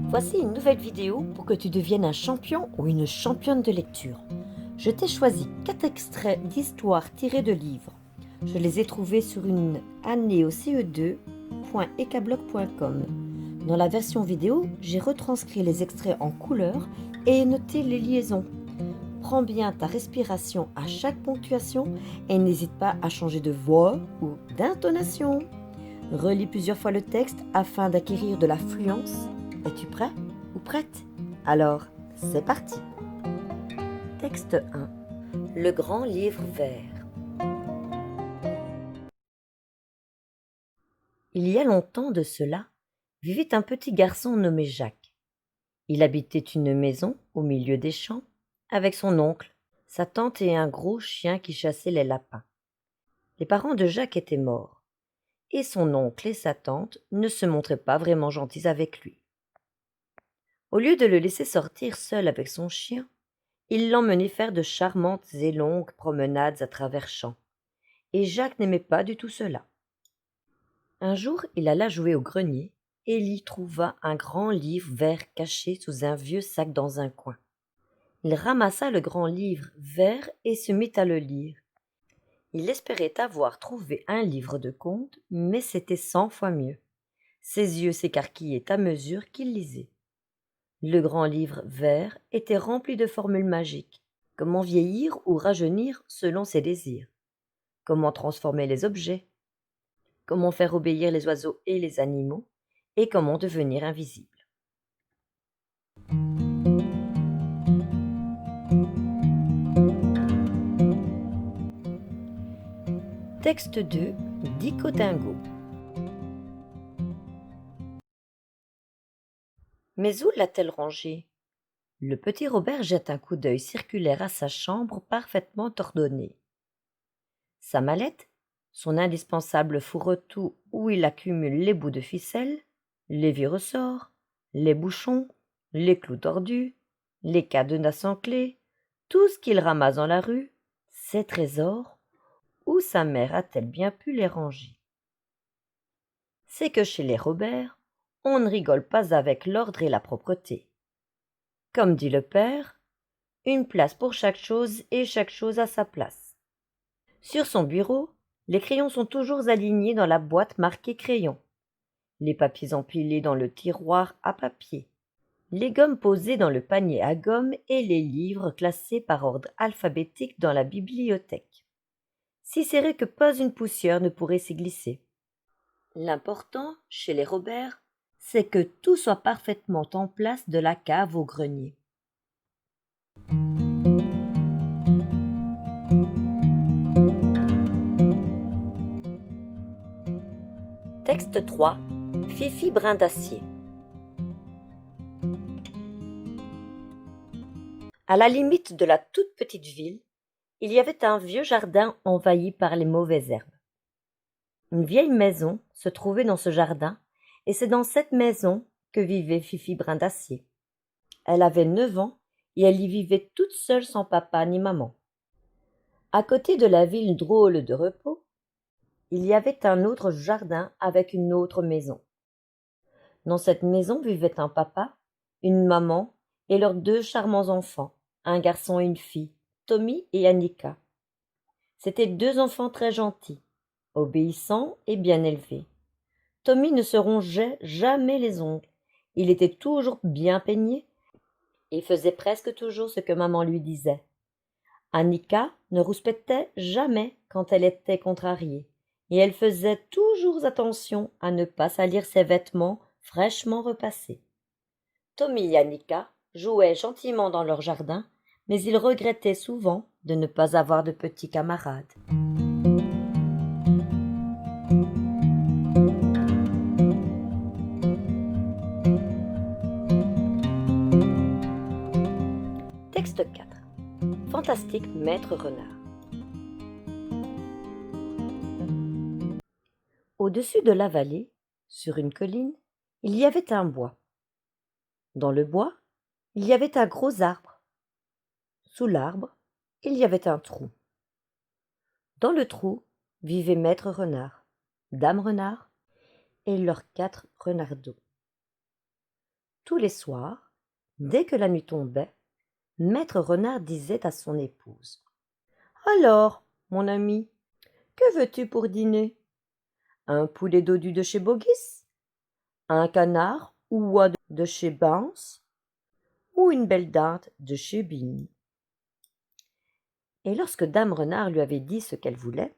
Voici une nouvelle vidéo pour que tu deviennes un champion ou une championne de lecture. Je t'ai choisi 4 extraits d'histoires tirées de livres. Je les ai trouvés sur une année au ce2.ecablock.com. Dans la version vidéo, j'ai retranscrit les extraits en couleur et noté les liaisons. Prends bien ta respiration à chaque ponctuation et n'hésite pas à changer de voix ou d'intonation. Relis plusieurs fois le texte afin d'acquérir de la fluence. Es-tu prêt ou prête? Alors, c'est parti. Texte 1. Le grand livre vert. Il y a longtemps de cela, vivait un petit garçon nommé Jacques. Il habitait une maison au milieu des champs avec son oncle, sa tante et un gros chien qui chassait les lapins. Les parents de Jacques étaient morts, et son oncle et sa tante ne se montraient pas vraiment gentils avec lui. Au lieu de le laisser sortir seul avec son chien, il l'emmenait faire de charmantes et longues promenades à travers champs, et Jacques n'aimait pas du tout cela. Un jour, il alla jouer au grenier, et il y trouva un grand livre vert caché sous un vieux sac dans un coin. Il ramassa le grand livre vert et se mit à le lire. Il espérait avoir trouvé un livre de contes, mais c'était 100 fois mieux. Ses yeux s'écarquillaient à mesure qu'il lisait. Le grand livre vert était rempli de formules magiques. Comment vieillir ou rajeunir selon ses désirs. Comment transformer les objets. Comment faire obéir les oiseaux et les animaux. Et comment devenir invisible. Texte 2. Dico Dingo. Mais où l'a-t-elle rangé? Le petit Robert jette un coup d'œil circulaire à sa chambre parfaitement ordonnée. Sa mallette, son indispensable fourre-tout où il accumule les bouts de ficelle, les vieux ressorts, les bouchons, les clous tordus, les cadenas sans clé, tout ce qu'il ramasse dans la rue, ses trésors, où sa mère a-t-elle bien pu les ranger? C'est que chez les Robert, on ne rigole pas avec l'ordre et la propreté. Comme dit le père, une place pour chaque chose et chaque chose à sa place. Sur son bureau, les crayons sont toujours alignés dans la boîte marquée crayon, les papiers empilés dans le tiroir à papier, les gommes posées dans le panier à gomme et les livres classés par ordre alphabétique dans la bibliothèque. Si serré que pas une poussière ne pourrait s'y glisser. L'important, chez les Robert, c'est que tout soit parfaitement en place de la cave au grenier. Texte 3. Fifi Brin d'Acier. À la limite de la toute petite ville, il y avait un vieux jardin envahi par les mauvaises herbes. Une vieille maison se trouvait dans ce jardin, et c'est dans cette maison que vivait Fifi Brin d'Acier. Elle avait 9 ans, et elle y vivait toute seule sans papa ni maman. À côté de la ville drôle de repos, il y avait un autre jardin avec une autre maison. Dans cette maison vivaient un papa, une maman et leurs 2 charmants enfants, un garçon et une fille, Tommy et Annika. C'étaient 2 enfants très gentils, obéissants et bien élevés. Tommy ne se rongeait jamais les ongles, il était toujours bien peigné et faisait presque toujours ce que maman lui disait. Annika ne rouspétait jamais quand elle était contrariée, et elle faisait toujours attention à ne pas salir ses vêtements fraîchement repassés. Tommy et Annika jouaient gentiment dans leur jardin, mais ils regrettaient souvent de ne pas avoir de petits camarades. Texte 4. Fantastique Maître Renard. Au-dessus de la vallée, sur une colline, il y avait un bois. Dans le bois, il y avait un gros arbre. Sous l'arbre, il y avait un trou. Dans le trou vivaient Maître Renard, Dame Renard et leurs 4 renardeaux. Tous les soirs, dès que la nuit tombait, Maître Renard disait à son épouse: Alors, mon ami, que veux-tu pour dîner? Un poulet dodu de chez Bogis? Un canard ou oie de chez Bance? Ou une belle dinde de chez Bine? Et lorsque Dame Renard lui avait dit ce qu'elle voulait,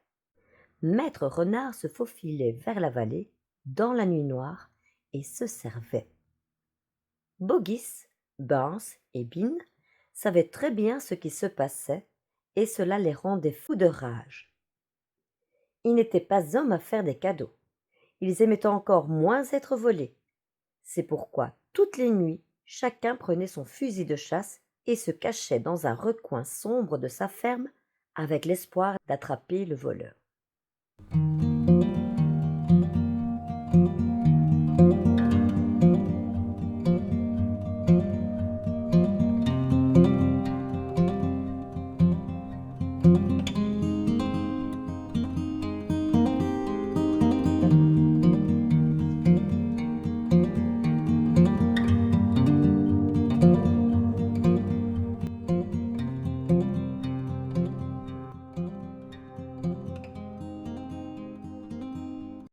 Maître Renard se faufilait vers la vallée, dans la nuit noire, et se servait. Bogis, Bance et Bine savaient très bien ce qui se passait, et cela les rendait fous de rage. Ils n'étaient pas hommes à faire des cadeaux. Ils aimaient encore moins être volés. C'est pourquoi, toutes les nuits, chacun prenait son fusil de chasse et se cachait dans un recoin sombre de sa ferme avec l'espoir d'attraper le voleur.